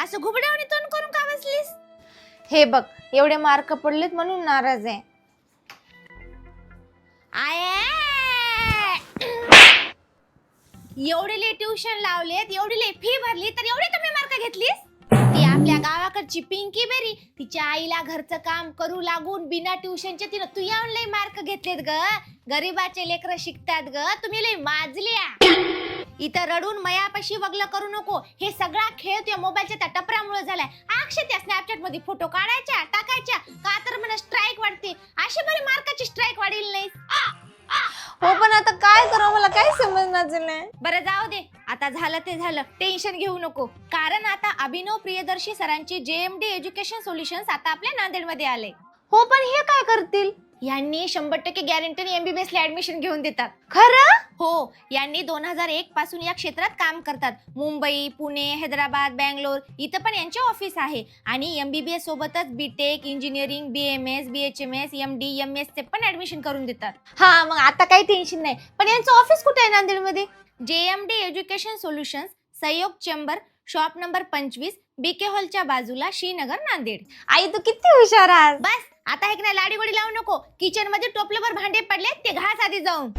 असं घुबड्यावानी तोंड करून का बसलीस? हे बघ, एवढे मार्क पडलेत म्हणून नाराज आहे. एवढे लय ट्युशन लावलेत, एवढी लय फी भरली, तर एवढे कमी मार्क घेतलीस? ती आपल्या गावाकडची पिंकी बेरी, तिच्या आईला घरचं काम करू लागून बिना ट्युशनचे तिनं तू यावून लय मार्क घेतलेत ग. गरीबाचे लेकरं शिकतात ग, तुम्ही लय माजल्या. इथं रडून मयापाशी वगलं करू नको. हे सगळा खेळ तुझ्या मोबाईलच्या त्या टपऱ्यामुळे झालाय. अक्षय त्या स्नॅपचॅट मध्ये फोटो काढायच्या टाकायच्या का तर मला स्ट्राईक वाढते. अशी बरी मार्काची स्ट्राईक वाढेल नाही. हो पण आता काय करावं, मला काय समजणार नाही. बरं जाऊ दे, आता झालं ते झालं, टेन्शन घेऊ नको. कारण आता अभिनव प्रियदर्शी सरांची JMD एज्युकेशन सोल्युशन्स आता आपल्या नांदेडमध्ये आले. हो पण हे काय करतील? यांनी 100% गॅरंटीने MBBS ला ऍडमिशन घेऊन देतात. खरं? हो, यांनी 2001 पासून या क्षेत्रात काम करतात. मुंबई, पुणे, हैदराबाद, बँगलोर इथं पण यांचे ऑफिस आहे. आणि MBBS सोबतच BTech, engineering, BMS, BHMS, MD, MS चे पण ऍडमिशन करून देतात. हा, मग आता काही टेन्शन नाही. पण यांचं ऑफिस कुठे आहे नांदेडमध्ये? JMD एज्युकेशन सोल्युशन्स, सहयोग चेंबर, शॉप नंबर 25, BK हॉलच्या बाजूला, श्रीनगर, नांदेड. आई तू किती हुशार आहेस. बस आता हे नाही लाडी गोडी लावू नको. किचन मध्ये टोपल्यावर भांडे पडले ते घास आधी जाऊन.